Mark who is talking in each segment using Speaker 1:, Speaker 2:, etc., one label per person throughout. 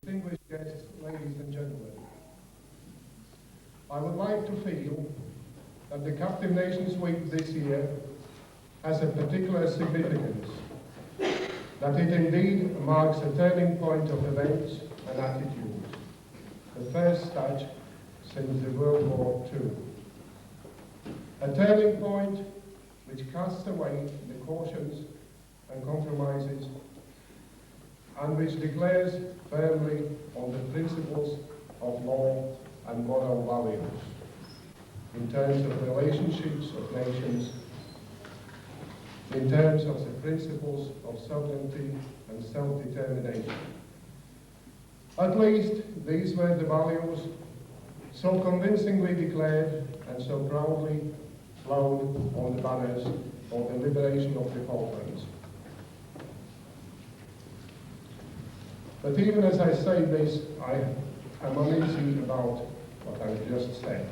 Speaker 1: Distinguished guests, ladies and gentlemen, I would like to feel that the Captive Nations Week this year has a particular significance, that it indeed marks a turning point of events and attitudes, the first such since the World War II. A turning point which casts away the cautions and compromises and which declares firmly on the principles of law and moral values in terms of relationships of nations, in terms of the principles of sovereignty and self-determination. At least these were the values so convincingly declared and so proudly flown on the banners of the liberation of the Falklands. But even as I say this, I am uneasy about what I've just said.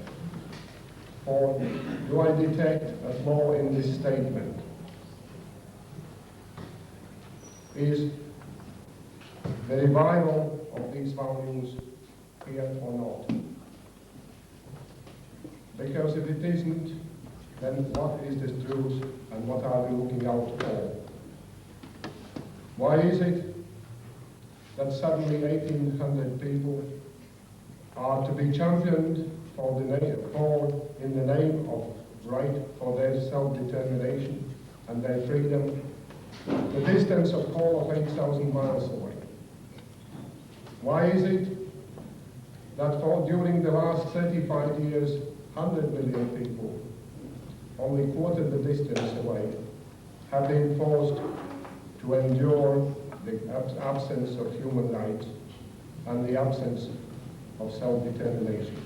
Speaker 1: For do I detect a flaw in this statement? Is the revival of these values here or not? Because if it isn't, then what is the truth and what are we looking out for? Why is it that suddenly 1,800 people are to be championed for in the name of right for their self-determination and their freedom, the distance of all of 8,000 miles away? Why is it that during the last 35 years, 100 million people, only quarter the distance away, have been forced to endure the absence of human rights and the absence of self-determination?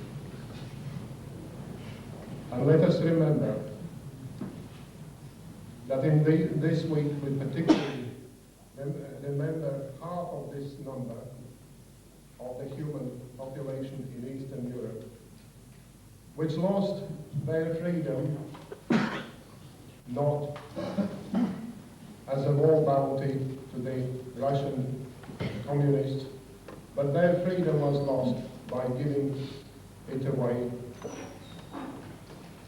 Speaker 1: And let us remember that in this week we particularly remember half of this number of the human population in Eastern Europe, which lost their freedom not as a war bounty to the Russian communists, but their freedom was lost by giving it away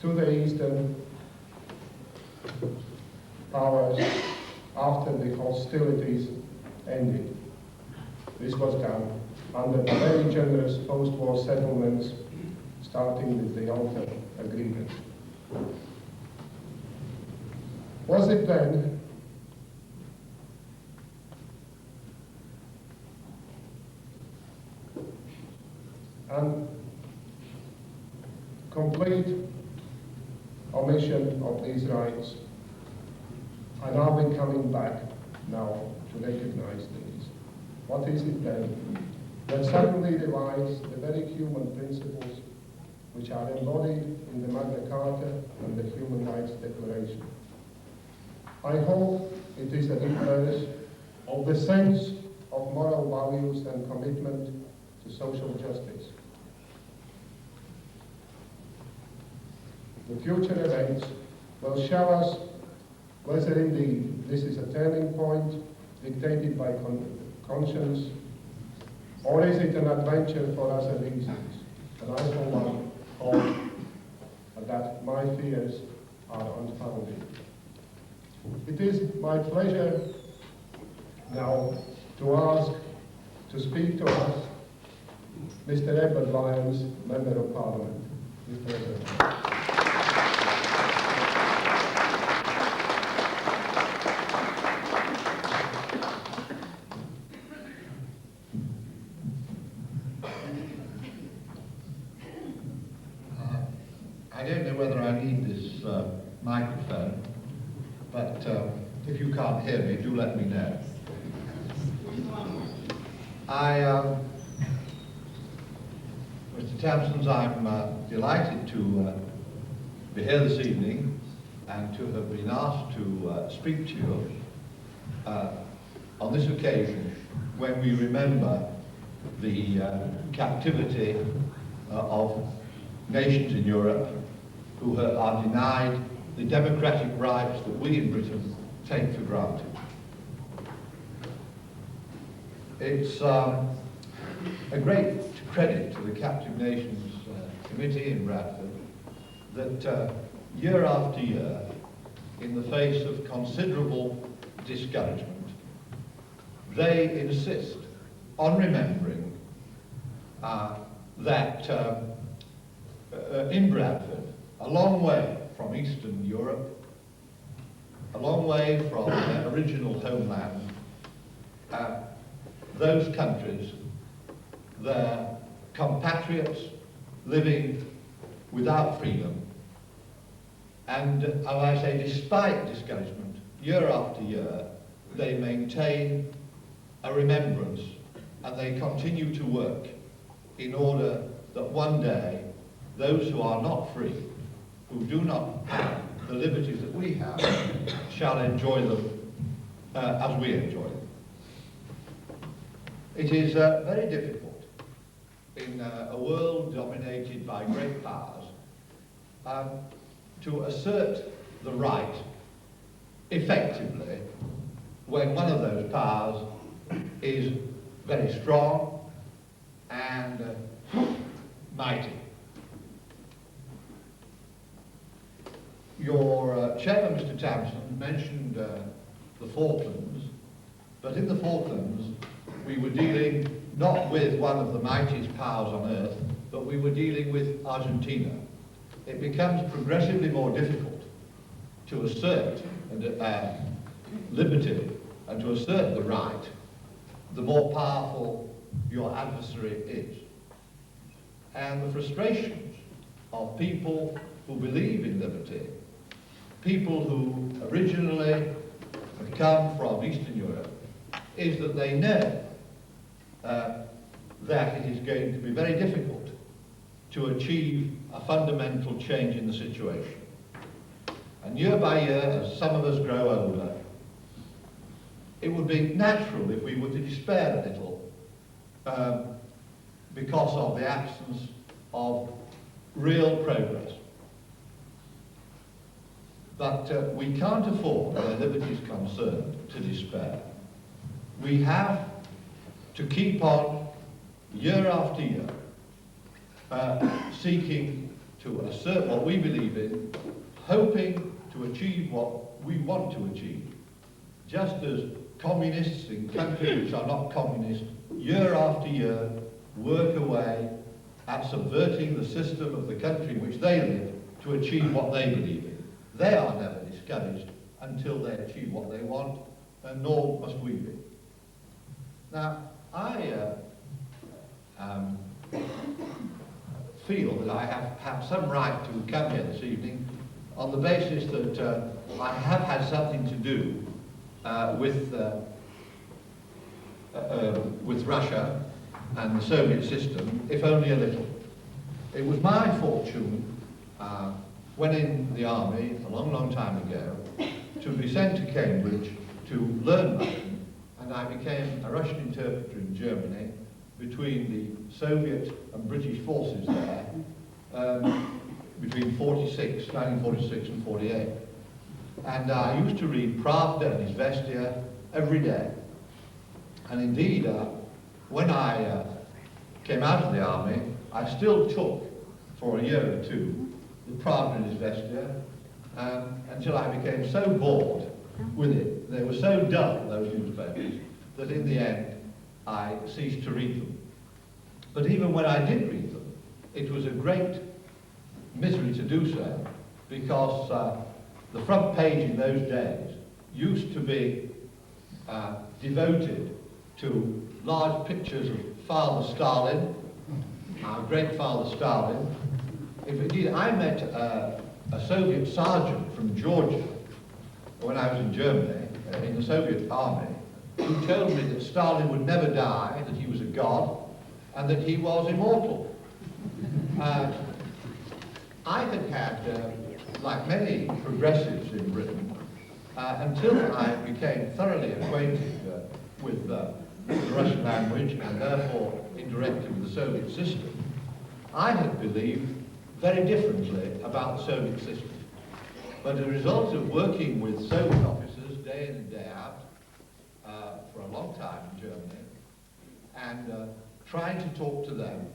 Speaker 1: to the Eastern powers after the hostilities ended. This was done under very generous post-war settlements, starting with the Yalta Agreement. Was it then and complete omission of these rights, and are we coming back now to recognize these? What is it then that suddenly divides the very human principles which are embodied in the Magna Carta and the Human Rights Declaration? I hope it is a reverse of the sense of moral values and commitment to social justice. The future events will show us whether indeed this is a turning point dictated by conscience, or is it an adventure for other reasons? And I, for one, hope that my fears are unfounded. It is my pleasure now to speak to us, Mr. Edward Lyons, Member of Parliament. Mr. Edward.
Speaker 2: I don't know whether I need this microphone, but if you can't hear me, do let me know. Mr. Tamsons, I'm delighted to be here this evening and to have been asked to speak to you on this occasion when we remember the captivity of nations in Europe who are denied the democratic rights that we in Britain take for granted. It's a great credit to the Captive Nations Committee in Bradford that year after year, in the face of considerable discouragement, they insist on remembering that in Bradford, a long way from Eastern Europe, a long way from their original homeland, those countries, their compatriots living without freedom, and as I say, despite discouragement, year after year, they maintain a remembrance and they continue to work in order that one day those who are not free, who do not have the liberties that we have, shall enjoy them as we enjoy them. It is very difficult in a world dominated by great powers to assert the right effectively when one of those powers is very strong and mighty. Your chairman, Mr. Tamson, mentioned the Falklands, but in the Falklands we were dealing not with one of the mightiest powers on earth, but we were dealing with Argentina. It becomes progressively more difficult to assert liberty and to assert the right, the more powerful your adversary is. And the frustrations of people who believe in liberty, people who originally have come from Eastern Europe, is that they know that it is going to be very difficult to achieve a fundamental change in the situation. And year by year, as some of us grow older, it would be natural if we were to despair a little because of the absence of real progress. But we can't afford, where liberty is concerned, to despair. We have to keep on, year after year, seeking to assert what we believe in, hoping to achieve what we want to achieve. Just as communists in countries which are not communist, year after year, work away at subverting the system of the country in which they live to achieve what they believe in. They are never discouraged until they achieve what they want, and nor must we be. Now, I feel that I have some right to come here this evening on the basis that I have had something to do with Russia and the Soviet system, if only a little. It was my fortune, when in the army, a long, long time ago, to be sent to Cambridge to learn Russian, and I became a Russian interpreter in Germany between the Soviet and British forces there, between 1946 and 48. And I used to read Pravda and Izvestia every day. And indeed, when I came out of the army, I still took, for a year or two, the Pravda and Izvestia, until I became so bored with it. They were so dull, those newspapers, that in the end, I ceased to read them. But even when I did read them, it was a great misery to do so, because the front page in those days used to be devoted to large pictures of Father Stalin, our great Father Stalin. Indeed, I met a Soviet sergeant from Georgia when I was in Germany, in the Soviet army, who told me that Stalin would never die, that he was a god, and that he was immortal. I had like many progressives in Britain, until I became thoroughly acquainted with the Russian language and therefore indirectly with the Soviet system, I had believed very differently about the Soviet system. But as a result of working with Soviet officers day in and day out for a long time in Germany, and trying to talk to them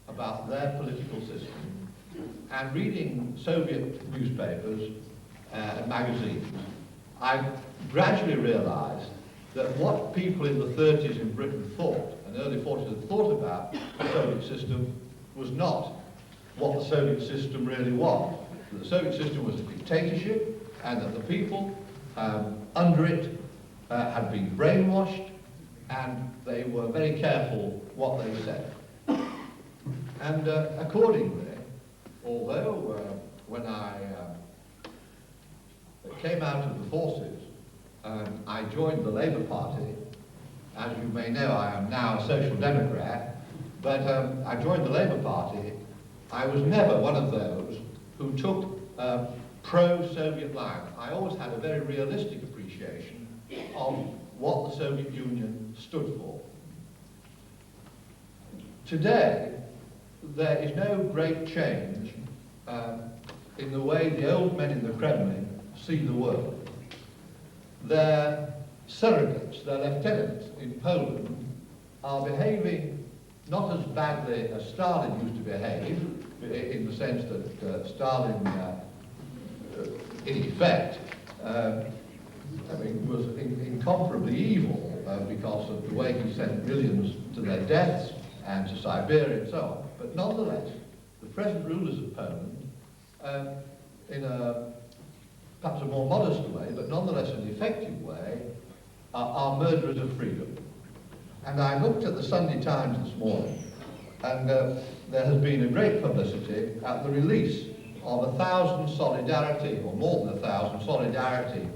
Speaker 2: about their political system, and reading Soviet newspapers and magazines, I gradually realized that what people in the 30s in Britain thought, and early 40s had thought about the Soviet system, was not what the Soviet system really was. The Soviet system was a dictatorship, and that the people under it had been brainwashed, and they were very careful what they said. And accordingly, although when I came out of the forces, I joined the Labour Party. As you may know, I am now a Social Democrat, but I joined the Labour Party. I was never one of those who took pro-Soviet line. I always had a very realistic appreciation of what the Soviet Union stood for. Today, there is no great change in the way the old men in the Kremlin see the world. Their surrogates, their lieutenants in Poland, are behaving not as badly as Stalin used to behave, in the sense that Stalin, in effect, was incomparably evil because of the way he sent millions to their deaths and to Siberia and so on. But nonetheless, the present rulers of Poland, in a perhaps a more modest way, but nonetheless an effective way, are murderers of freedom. And I looked at the Sunday Times this morning, and there has been a great publicity at the release of 1,000 Solidarity, or more than 1,000 Solidarity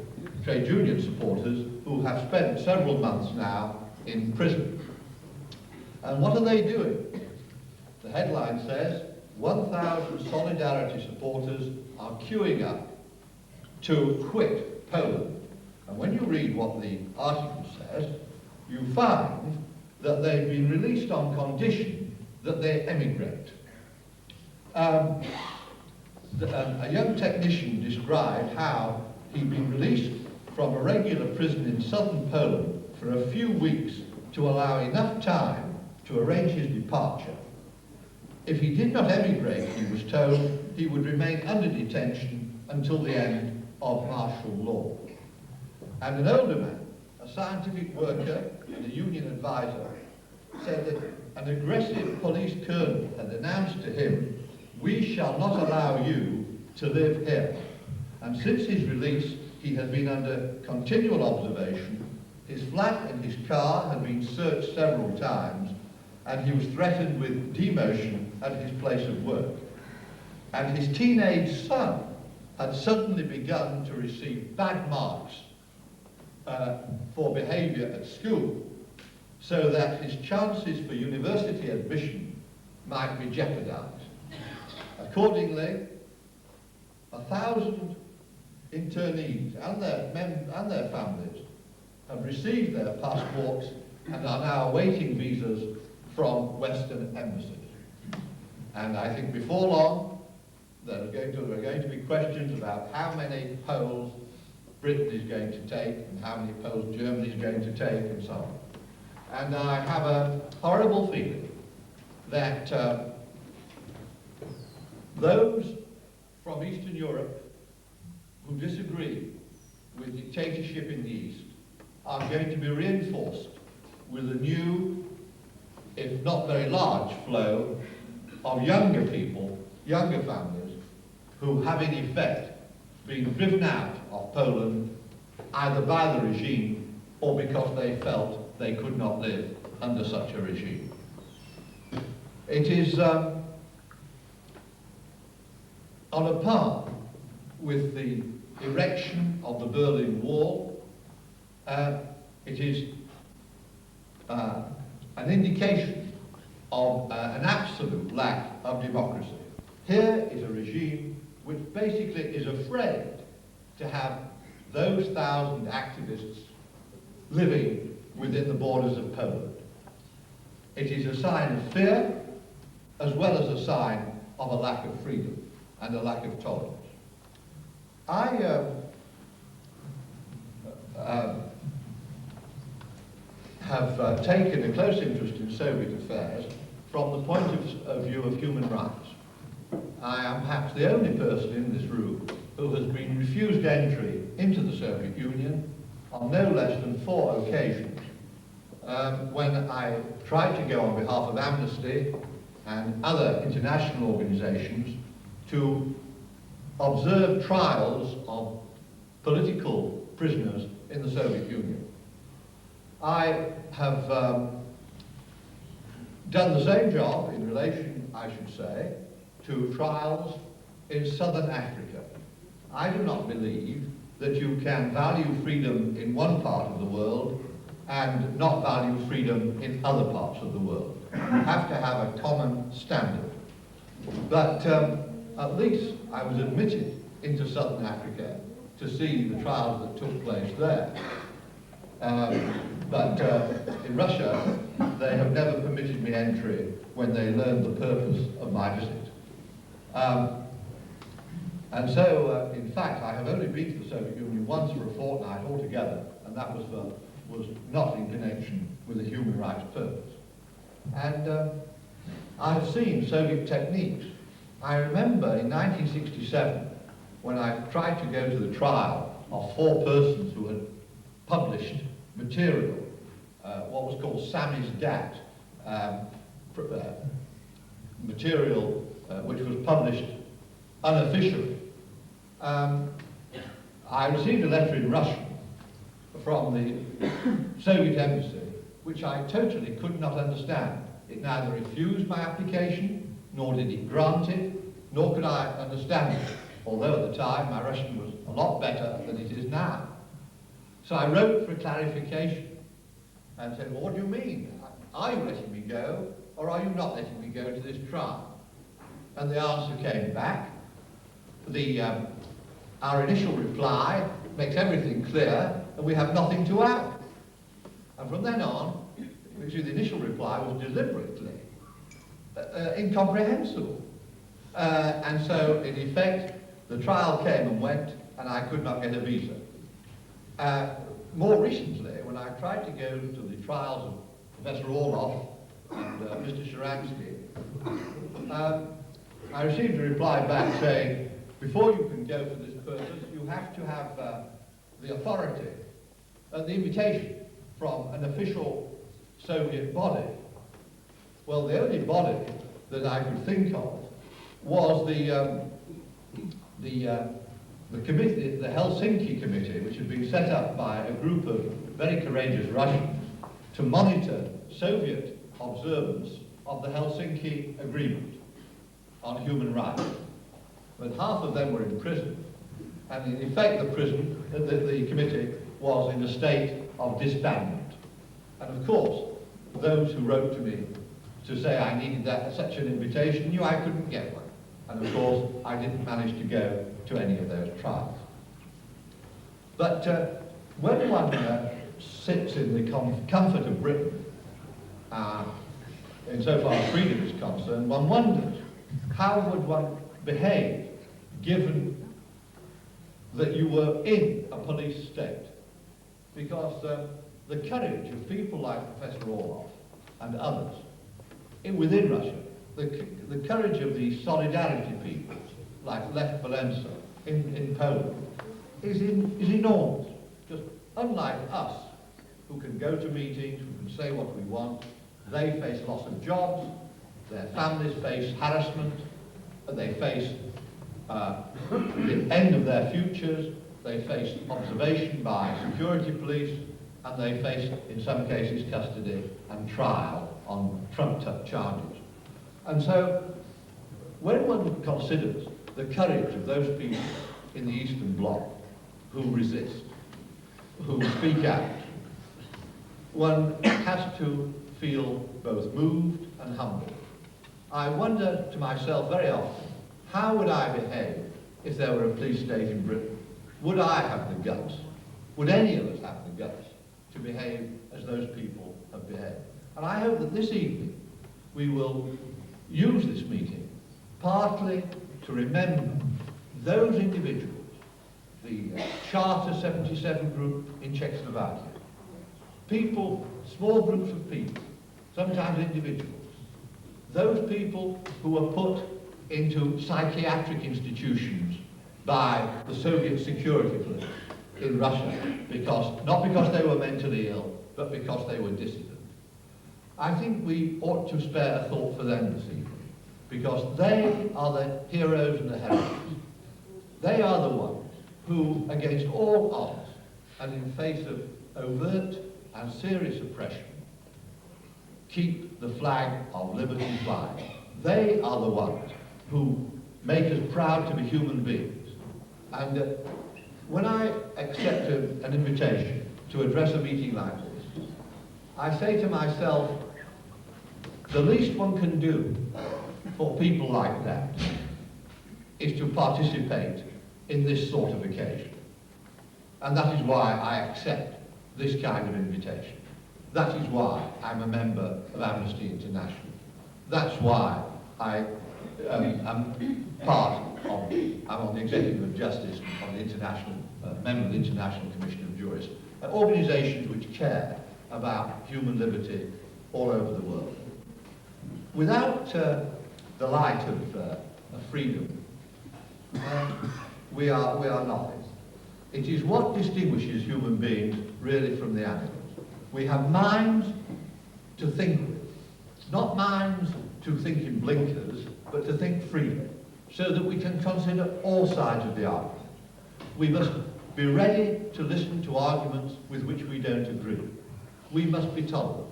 Speaker 2: trade union supporters who have spent several months now in prison. And what are they doing? The headline says, 1,000 Solidarity supporters are queuing up to quit Poland. And when you read what the article says, you find that they've been released on condition that they emigrate. A young technician described how he'd been released from a regular prison in southern Poland for a few weeks to allow enough time to arrange his departure. If he did not emigrate, he was told, he would remain under detention until the end of martial law. And an older man, a scientific worker and a union advisor, said that an aggressive police colonel had announced to him, "We shall not allow you to live here." And since his release, he had been under continual observation. His flat and his car had been searched several times, and he was threatened with demotion at his place of work. And his teenage son had suddenly begun to receive bad marks for behaviour at school, so that his chances for university admission might be jeopardised. Accordingly, 1,000 internees and their families have received their passports and are now awaiting visas from Western embassies. And I think before long, there are going to be questions about how many Poles Britain is going to take and how many Poles Germany is going to take and so on. And I have a horrible feeling that those from Eastern Europe who disagree with dictatorship in the East are going to be reinforced with a new, if not very large, flow of younger people, younger families, who have in effect been driven out of Poland either by the regime or because they felt they could not live under such a regime. It is on a par with the erection of the Berlin Wall. It is an indication of an absolute lack of democracy. Here is a regime which basically is afraid to have those 1,000 activists living within the borders of Poland. It is a sign of fear as well as a sign of a lack of freedom and a lack of tolerance. I have taken a close interest in Soviet affairs from the point of view of human rights. I am perhaps the only person in this room who has been refused entry into the Soviet Union on no less than 4 occasions, when I tried to go on behalf of Amnesty and other international organizations to observe trials of political prisoners in the Soviet Union. I have done the same job in relation, I should say, to trials in southern Africa. I do not believe that you can value freedom in one part of the world and not value freedom in other parts of the world. You have to have a common standard. But at least I was admitted into southern Africa to see the trials that took place there. But in Russia, they have never permitted me entry when they learned the purpose of my visit. And so, in fact, I have only been to the Soviet Union once for a fortnight altogether, and that was not in connection with a human rights purpose. And I have seen Soviet techniques. I remember in 1967, when I tried to go to the trial of 4 persons who had published material, what was called samizdat, material which was published unofficially. I received a letter in Russian from the Soviet embassy, which I totally could not understand. It neither refused my application, nor did it grant it, nor could I understand it, although at the time my Russian was a lot better than it is now. So I wrote for clarification and said, well, what do you mean? Are you letting me go, or are you not letting me go to this trial? And the answer came back. Our initial reply makes everything clear, and we have nothing to add. And from then on, which the initial reply was deliberately incomprehensible. And so, in effect, the trial came and went, and I could not get a visa. More recently, when I tried to go to the trials of Professor Orloff and Mr. Sharansky, I received a reply back saying, before you can go for this purpose, you have to have the authority, the invitation from an official Soviet body. Well, the only body that I could think of was the committee, the Helsinki Committee, which had been set up by a group of very courageous Russians to monitor Soviet observance of the Helsinki Agreement on human rights. But half of them were in prison, and in effect the committee was in a state of disbandment. And of course, those who wrote to me to say I needed such an invitation knew I couldn't get one. And of course, I didn't manage to go to any of those trials. But when one sits in the comfort of Britain, insofar as freedom is concerned, one wonders how would one behave given that you were in a police state? Because the courage of people like Professor Orloff and others within Russia, the courage of the solidarity people like Lech Walesa in Poland is enormous. Just unlike us, who can go to meetings, who can say what we want, they face loss of jobs, their families face harassment, they face the end of their futures, they face observation by security police, and they face, in some cases, custody and trial on trumped-up charges. And so, when one considers the courage of those people in the Eastern Bloc who resist, who speak out, one has to feel both moved and humbled. I wonder to myself very often, how would I behave if there were a police state in Britain? Would I have the guts? Would any of us have the guts to behave as those people have behaved? And I hope that this evening we will use this meeting partly to remember those individuals, the Charter 77 group in Czechoslovakia, people small groups of people, sometimes individuals, those people who were put into psychiatric institutions by the Soviet security police in Russia, not because they were mentally ill, but because they were dissident. I think we ought to spare a thought for them this evening, because they are the heroes and the heroines. They are the ones who, against all odds, and in face of overt and serious oppression, keep the flag of liberty flying. They are the ones who make us proud to be human beings. And when I accept an invitation to address a meeting like this, I say to myself, the least one can do for people like that is to participate in this sort of occasion. And that is why I accept this kind of invitation. That is why I'm a member of Amnesty International. That's why I'm on the Executive of Justice of the International, member of the International Commission of Jurists, organisations which care about human liberty all over the world. Without the light of freedom, we are nothing. It is what distinguishes human beings really from the animals. We have minds to think with, not minds to think in blinkers, but to think freely, so that we can consider all sides of the argument. We must be ready to listen to arguments with which we don't agree. We must be tolerant.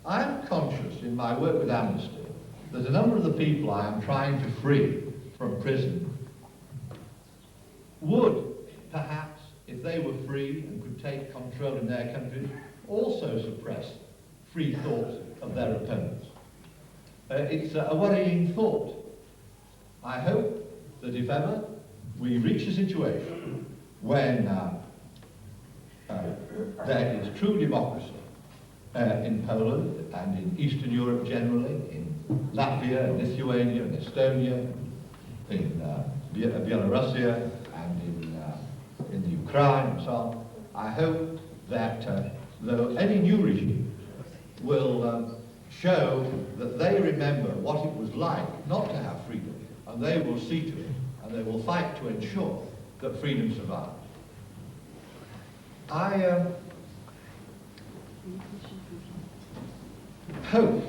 Speaker 2: I am conscious in my work with Amnesty that a number of the people I am trying to free from prison would, perhaps, if they were free and could take control in their countries, also suppress free thoughts of their opponents. It's a worrying thought. I hope that if ever we reach a situation when there is true democracy in Poland and in Eastern Europe generally, in Latvia, Lithuania, and Estonia, in Belarusia, and in the Ukraine and so on, I hope that though any new regime will show that they remember what it was like not to have freedom, and they will see to it, and they will fight to ensure that freedom survives. I hope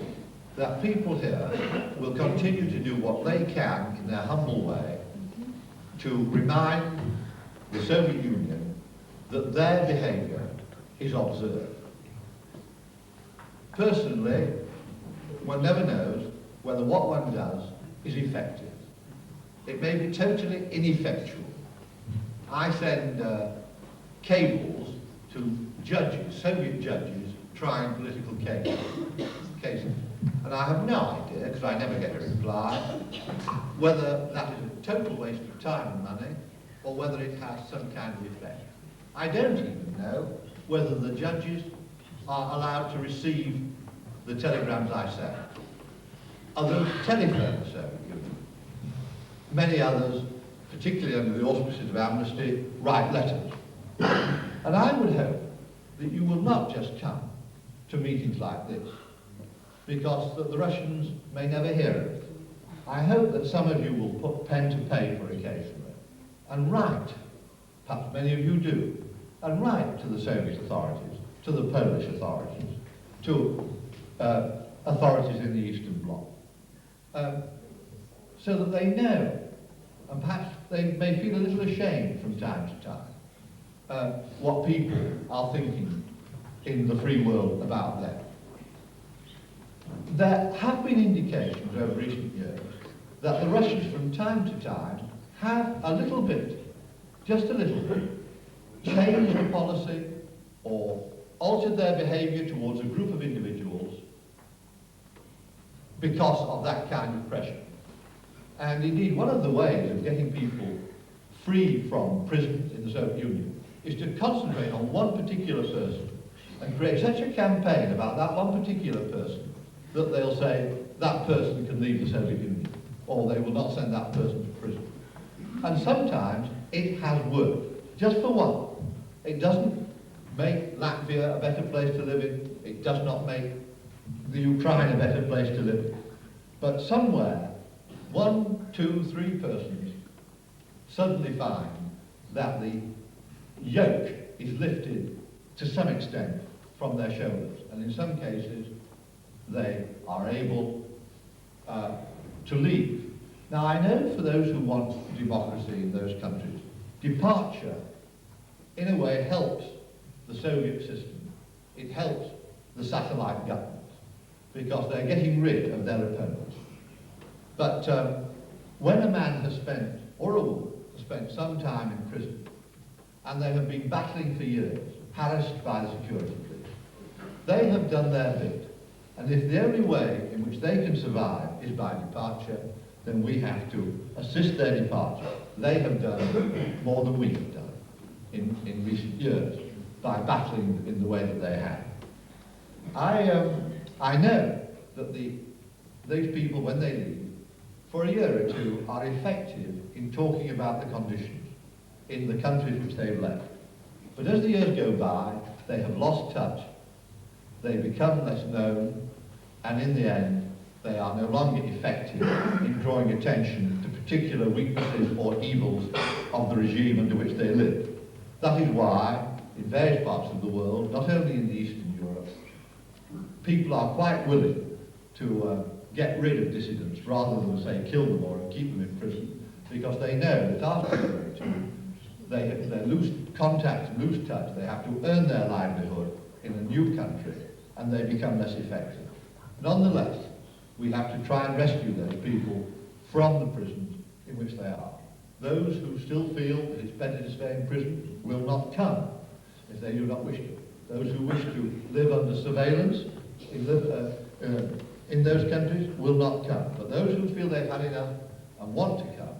Speaker 2: that people here will continue to do what they can in their humble way to remind the Soviet Union that their behaviour is observed. Personally, one never knows whether what one does is effective. It may be totally ineffectual. I send cables to judges, Soviet judges, trying political cases. And I have no idea, because I never get a reply, whether that is a total waste of time and money, or whether it has some kind of effect. I don't even know whether the judges are allowed to receive the telegrams I send. Others telephone the Soviet Union. Many others, particularly under the auspices of Amnesty, write letters. And I would hope that you will not just come to meetings like this, because the Russians may never hear of it. I hope that some of you will put pen to paper occasionally and write, perhaps many of you do, and write to the Soviet authorities, to the Polish authorities, to authorities in the Eastern Bloc, so that they know, and perhaps they may feel a little ashamed from time to time, what people are thinking in the free world about them. There have been indications over recent years that the Russians from time to time have a little bit, just a little bit, changed the policy or altered their behaviour towards a group of individuals because of that kind of pressure. And indeed, one of the ways of getting people free from prisons in the Soviet Union is to concentrate on one particular person and create such a campaign about that one particular person that they'll say that person can leave the Soviet Union, or they will not send that person to prison. And sometimes it has worked, just for one. It doesn't make Latvia a better place to live It does not make the Ukraine a better place to live. But somewhere, 1, 2, 3 persons suddenly find that the yoke is lifted to some extent from their shoulders. And in some cases, they are able to leave. Now, I know for those who want democracy in those countries, departure, in a way, helps the Soviet system. It helps the satellite governments, because they're getting rid of their opponents. But when a man has spent, or a woman, has spent some time in prison, and they have been battling for years, harassed by the security police, they have done their bit. And if the only way in which they can survive is by departure, then we have to assist their departure. They have done more than we have done in recent years by battling in the way that they have. I know that these people, when they leave, for a year or two, are effective in talking about the conditions in the countries which they've left. But as the years go by, they have lost touch, they become less known, and in the end, they are no longer effective in drawing attention to particular weaknesses or evils of the regime under which they live. That is why, in various parts of the world, not only in the Eastern Europe, people are quite willing to get rid of dissidents rather than, say, kill them or keep them in prison, because they know that after they lose contact and lose touch, they have to earn their livelihood in a new country, and they become less effective. Nonetheless, we have to try and rescue those people from the prisons in which they are. Those who still feel that it's better to stay in prison will not come if they do not wish to. Those who wish to live under surveillance in those countries will not come. But those who feel they've had enough and want to come,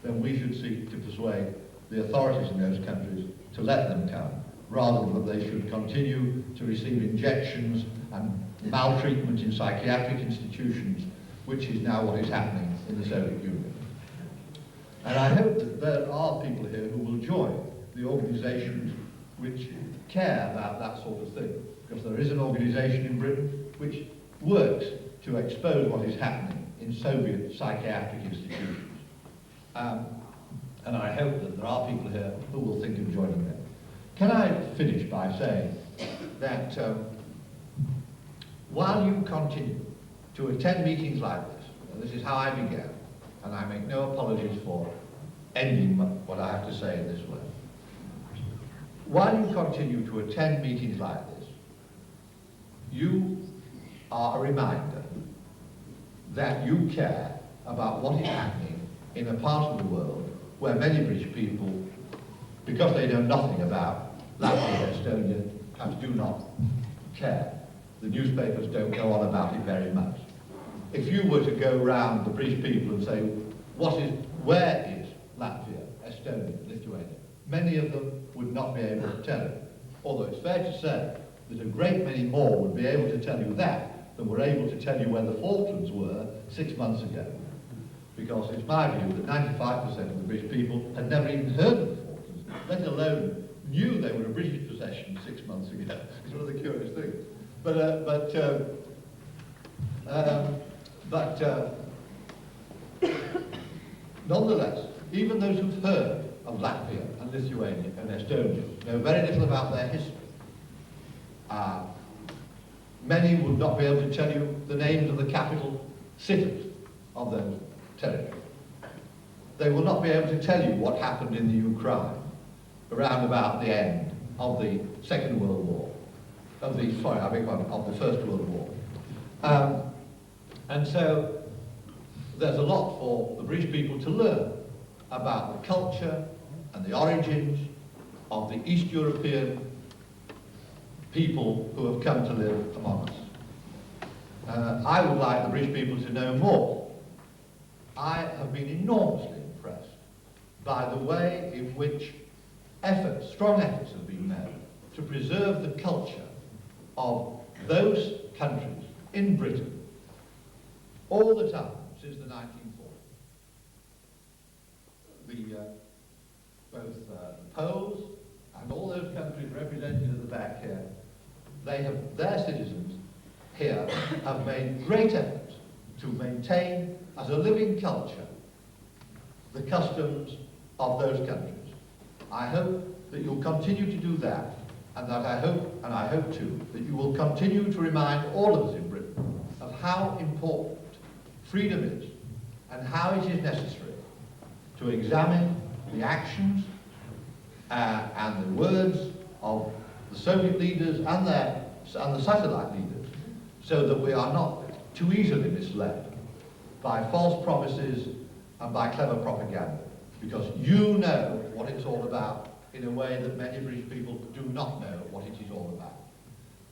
Speaker 2: then we should seek to persuade the authorities in those countries to let them come, rather than that they should continue to receive injections and maltreatment in psychiatric institutions, which is now what is happening in the Soviet Union. And I hope that there are people here who will join the organisations which care about that sort of thing, because there is an organisation in Britain which works to expose what is happening in Soviet psychiatric institutions. And I hope that there are people here who will think of joining them. Can I finish by saying that while you continue to attend meetings like this, and this is how I began, and I make no apologies for ending what I have to say in this way. While you continue to attend meetings like this, you are a reminder that you care about what is happening in a part of the world where many British people, because they know nothing about Latvia, Estonia, perhaps do not care. The newspapers don't go on about it very much. If you were to go round the British people and say, where is Latvia, Estonia, Lithuania? Many of them would not be able to tell you. Although it's fair to say that a great many more would be able to tell you that than were able to tell you where the Falklands were 6 months ago. Because it's my view that 95% of the British people had never even heard of the Falklands, let alone knew they were a British possession 6 months ago. It's one of the curious things. Nonetheless, even those who've heard of Latvia and Lithuania and Estonia know very little about their history. Many would not be able to tell you the names of the capital cities of those territories. They will not be able to tell you what happened in the Ukraine around about the end of the Second World War, of the First World War. And so there's a lot for the British people to learn about the culture and the origins of the East European people who have come to live among us. I would like the British people to know more. I have been enormously impressed by the way in which strong efforts have been made to preserve the culture of those countries in Britain all the time since the 1940s. Both the Poles and all those countries represented at the back here their citizens here have made great efforts to maintain as a living culture the customs of those countries. I hope that you'll continue to do that, and that I hope too, that you will continue to remind all of us in Britain of how important freedom is and how it is necessary to examine the actions and the words of the Soviet leaders and the satellite leaders, so that we are not too easily misled by false promises and by clever propaganda, because you know what it's all about in a way that many British people do not know what it is all about.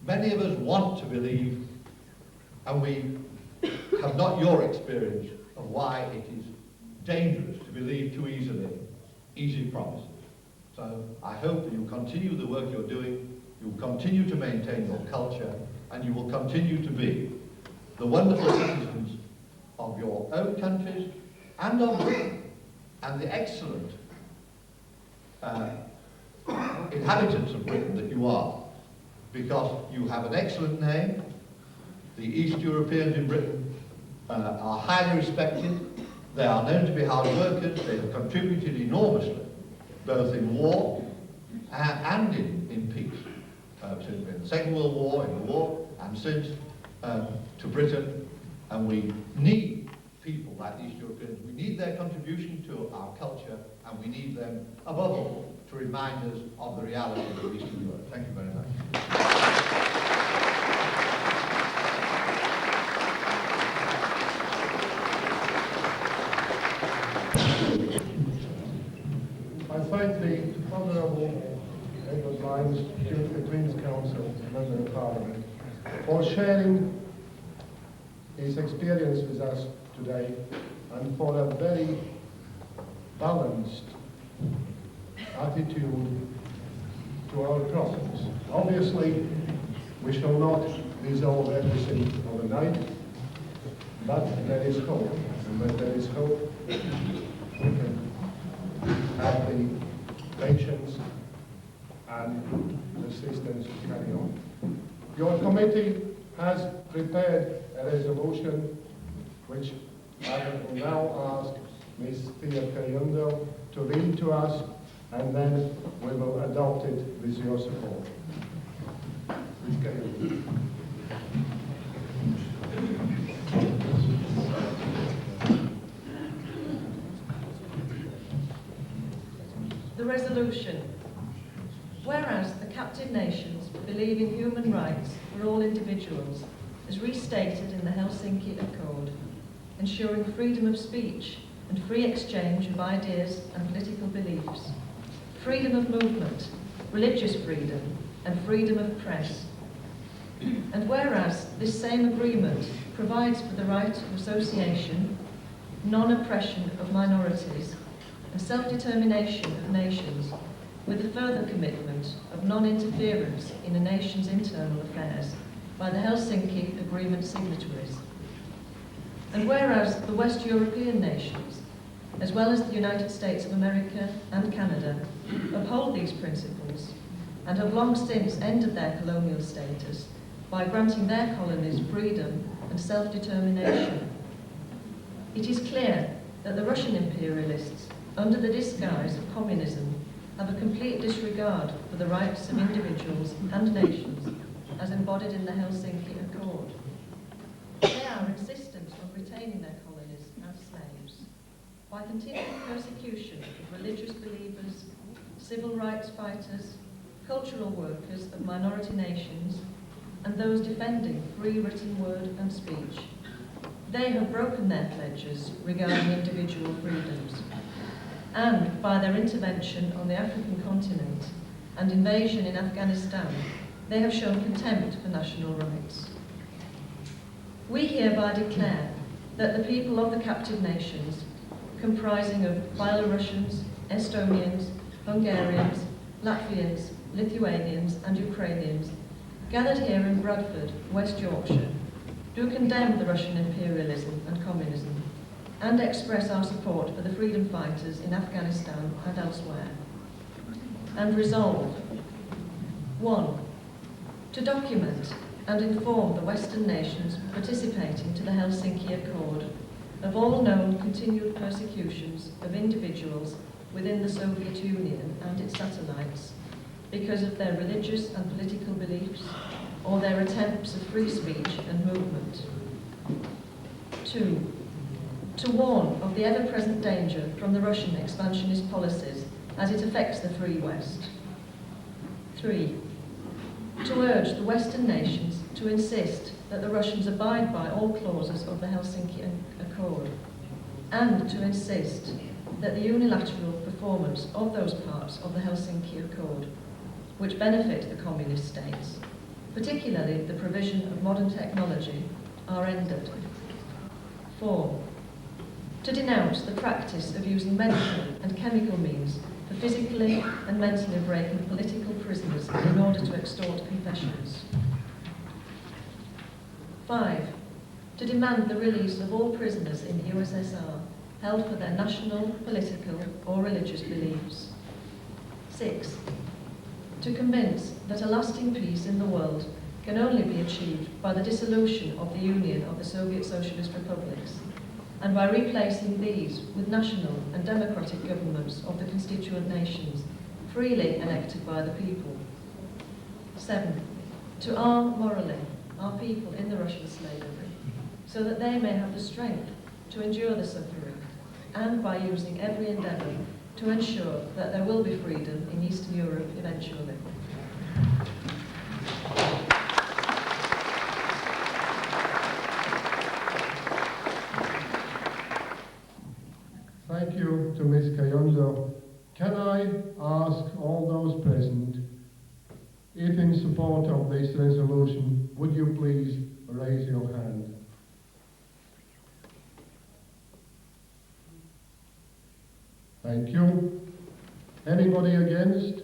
Speaker 2: Many of us want to believe, and we have not your experience of why it is dangerous to believe too easy promises. So I hope that you'll continue the work you're doing, you'll continue to maintain your culture, and you will continue to be the wonderful citizens of your own countries and of Britain, and the excellent inhabitants of Britain that you are, because you have an excellent name. The East Europeans in Britain are highly respected. They are known to be hard workers. They have contributed enormously, both in war and in peace. In the Second World War, in the war, and since to Britain. And we need people like the East Europeans. We need their contribution to our culture, and we need them, above all, to remind us of the reality of Eastern Europe. Thank you very much.
Speaker 1: I thank the Honourable Edward Lyons, the Queen's Counsel, Member of Parliament, for sharing his experience with us today, and for a very balanced attitude to our problems. Obviously, we shall not resolve everything overnight, but there is hope. And when there is hope, we can have the patience and persistence to carry on. Your committee has prepared a resolution which I will now ask Ms. Thea Kayundo to read to us, and then we will adopt it with your support. Ms. Kayundo.
Speaker 3: The resolution. Whereas the captive nations believe in human rights for all individuals, as restated in the Helsinki Accord, ensuring freedom of speech and free exchange of ideas and political beliefs, freedom of movement, religious freedom, and freedom of press. And whereas this same agreement provides for the right of association, non-oppression of minorities, and self-determination of nations, with a further commitment of non-interference in a nation's internal affairs by the Helsinki Agreement signatories. And whereas the West European nations, as well as the United States of America and Canada, uphold these principles and have long since ended their colonial status by granting their colonies freedom and self-determination, it is clear that the Russian imperialists, under the disguise of communism, have a complete disregard for the rights of individuals and nations as embodied in the Helsinki Accord. They are insistent on retaining their colonies as slaves by continuing persecution of religious believers, civil rights fighters, cultural workers of minority nations, and those defending free written word and speech. They have broken their pledges regarding individual freedoms, and by their intervention on the African continent and invasion in Afghanistan, they have shown contempt for national rights. We hereby declare that the people of the captive nations, comprising of Belarusians, Estonians, Hungarians, Latvians, Lithuanians, and Ukrainians, gathered here in Bradford, West Yorkshire, do condemn the Russian imperialism and communism, and express our support for the freedom fighters in Afghanistan and elsewhere. And resolve: 1. To document and inform the Western nations participating to the Helsinki Accord of all known continued persecutions of individuals within the Soviet Union and its satellites because of their religious and political beliefs or their attempts of free speech and movement. 2. To warn of the ever-present danger from the Russian expansionist policies as it affects the Free West. 3. To urge the Western nations to insist that the Russians abide by all clauses of the Helsinki Accord, and to insist that the unilateral performance of those parts of the Helsinki Accord which benefit the communist states, particularly the provision of modern technology, are ended. 4. To denounce the practice of using medical and chemical means for physically and mentally breaking political prisoners in order to extort confessions. 5. To demand the release of all prisoners in the USSR held for their national, political or religious beliefs. 6. To convince that a lasting peace in the world can only be achieved by the dissolution of the Union of the Soviet Socialist Republics, and by replacing these with national and democratic governments of the constituent nations, freely elected by the people. 7. To arm morally our people in the Russian slavery, so that they may have the strength to endure the suffering, and by using every endeavour to ensure that there will be freedom in Eastern Europe eventually.
Speaker 1: Thank you to Ms. Kayonzo. Can I ask all those present, if in support of this resolution, would you please raise your hand? Thank you. Anybody against?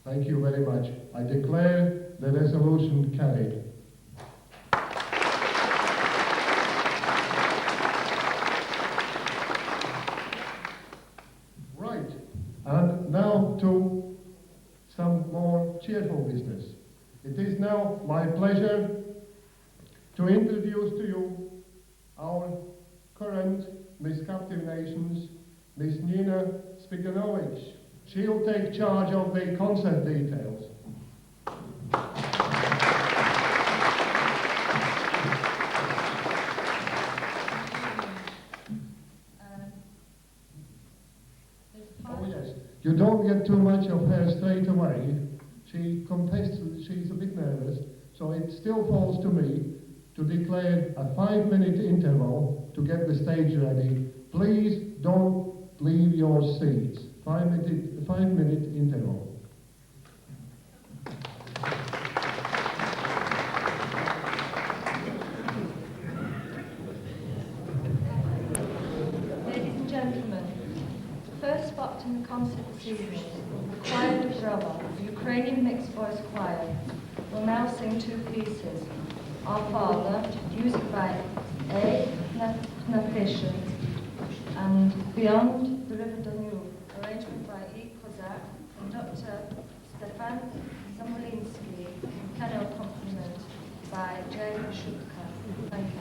Speaker 1: Thank you very much. I declare the resolution carried. Right, and now to some more cheerful business. It is now my pleasure to introduce to you our current Miss Captive Nations, Miss Nina Spiganovic. She'll take charge of the concert details. Oh yes, you don't get too much of her straight away. She contests, she's a bit nervous, so it still falls to me to declare a 5-minute interval to get the stage ready. Please don't leave your seats. 5-minute interval.
Speaker 4: Ladies and gentlemen, the first spot in the concert this evening, the choir of Brava, the Ukrainian mixed voice choir, will now sing 2 pieces. Our Father, music by A. and Beyond the River Danube, arrangement by E. Kozak, conductor Stefan Zamolinski, piano accompaniment by J. Shutka. Thank you.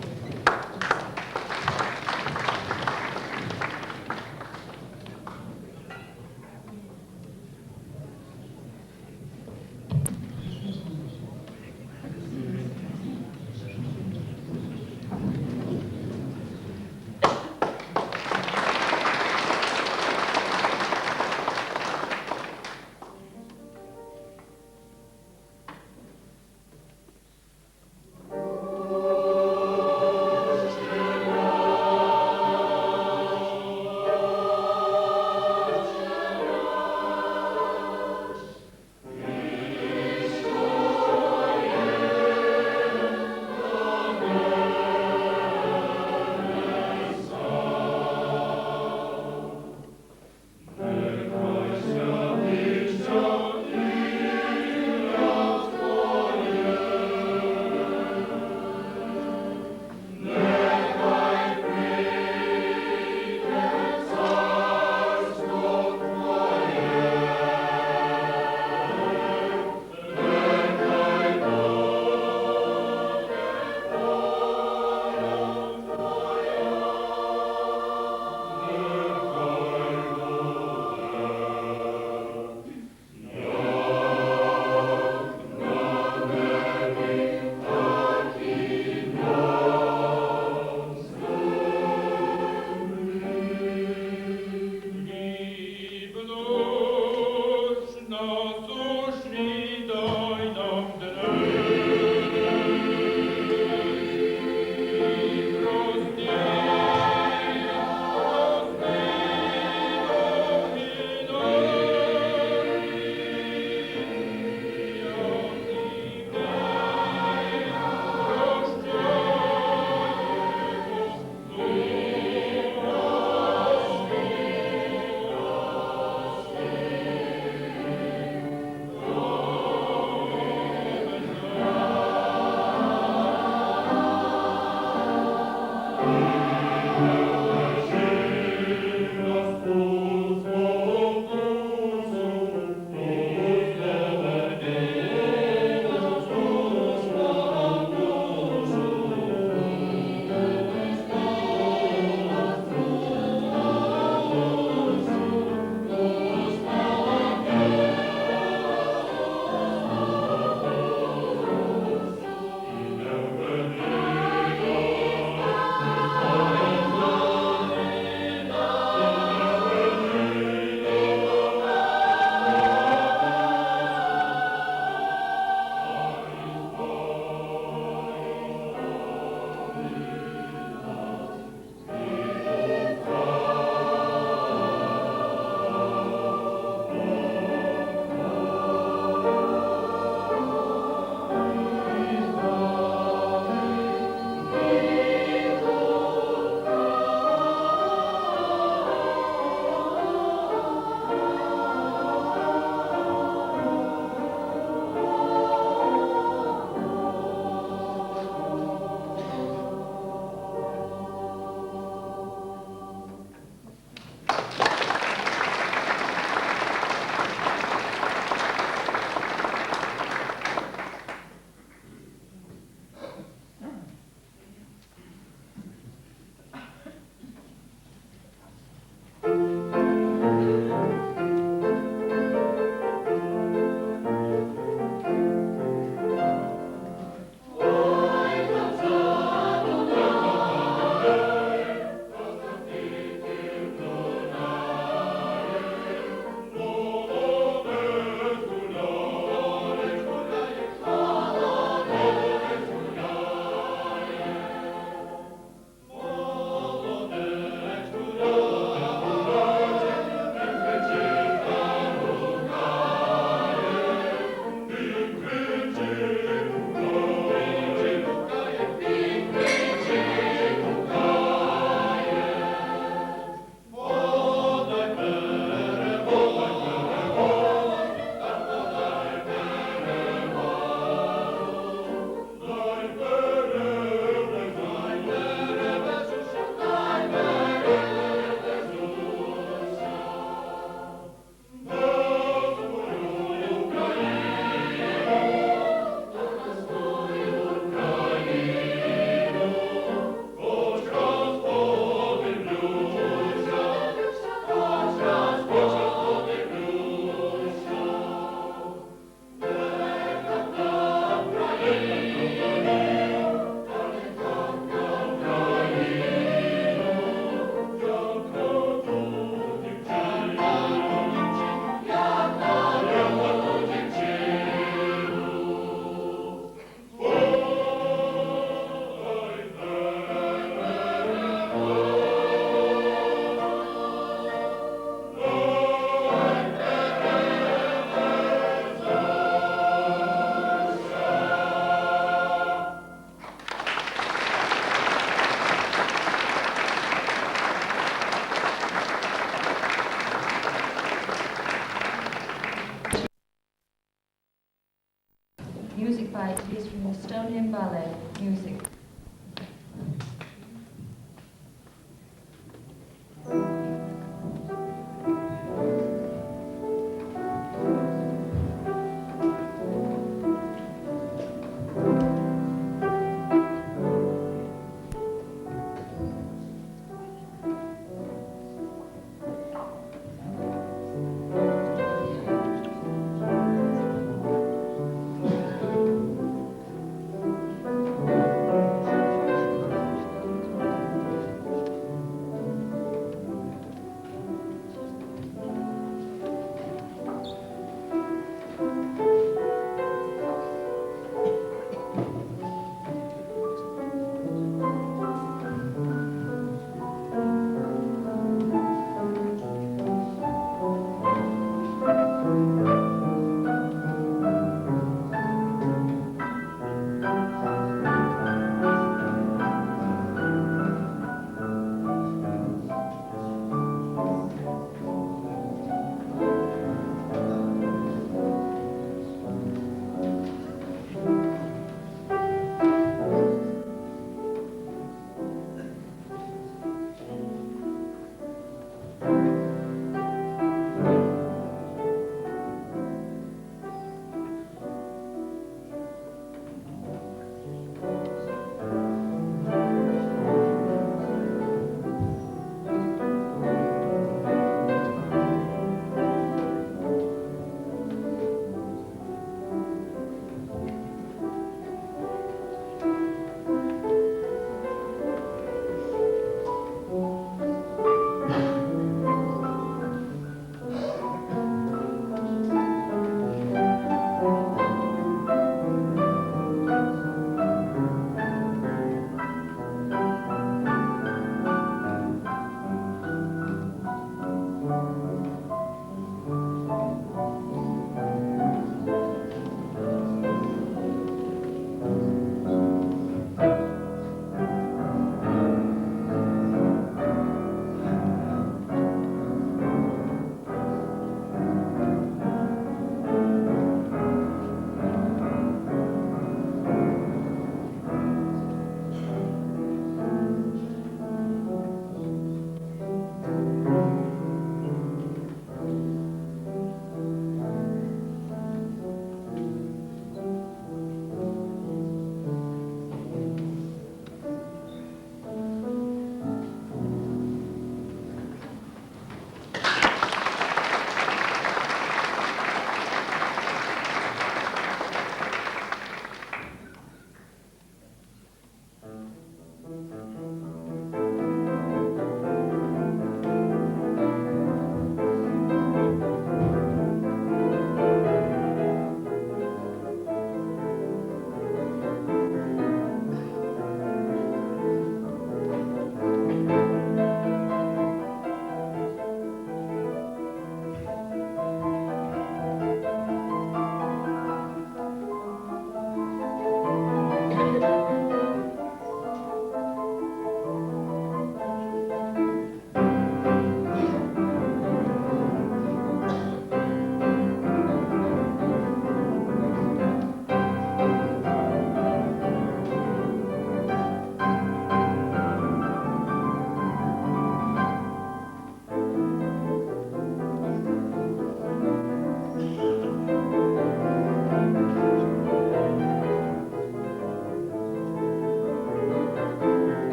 Speaker 4: is from the Estonian ballet music.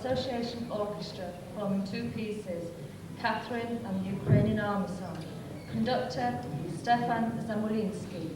Speaker 4: Association Orchestra performing two pieces, Catherine and the Ukrainian Army Song. Conductor, Stefan Zamulinsky.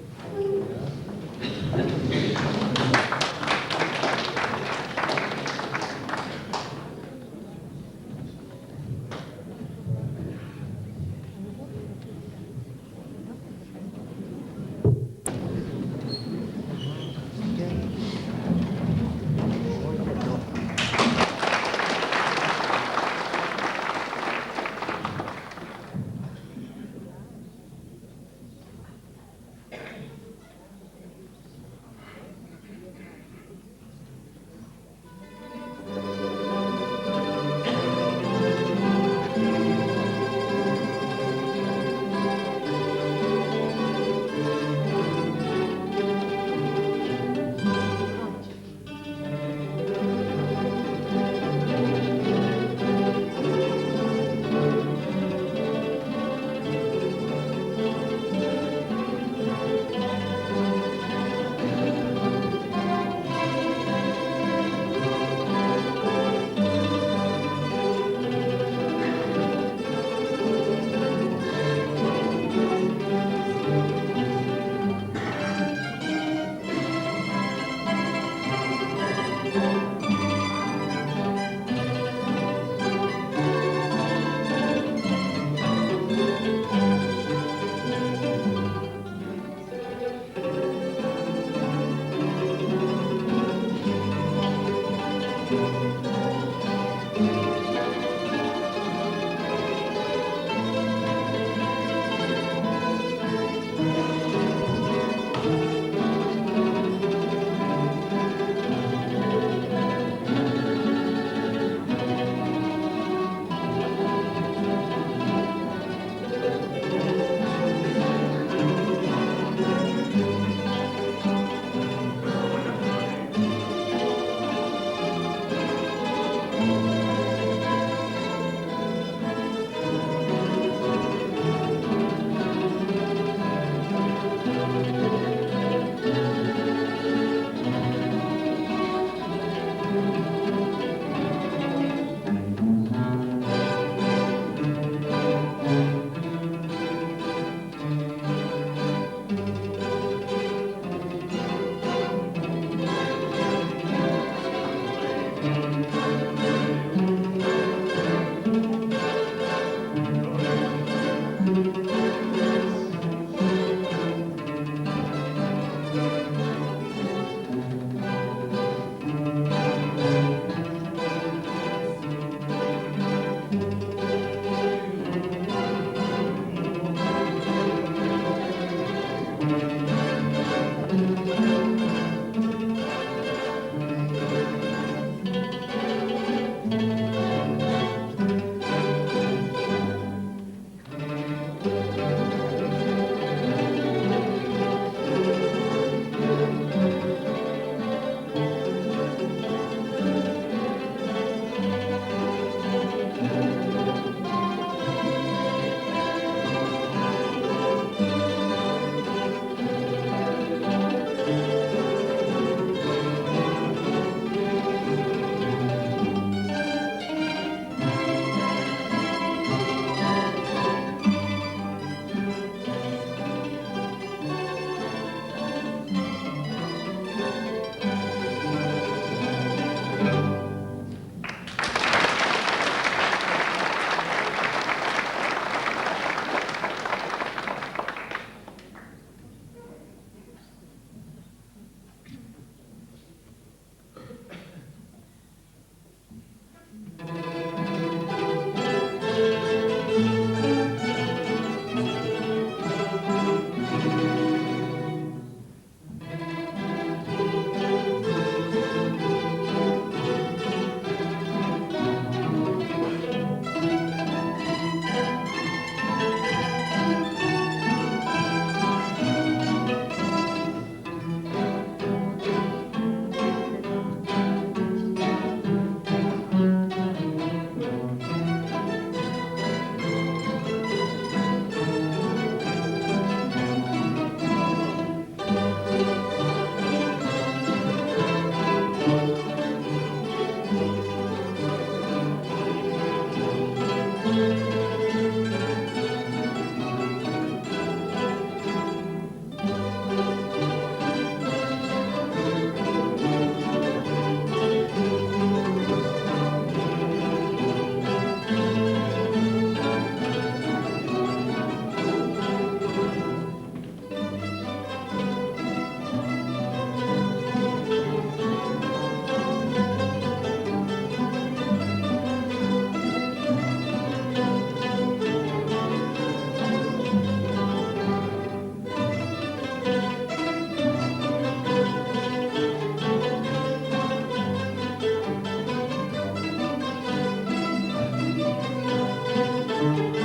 Speaker 4: Thank you.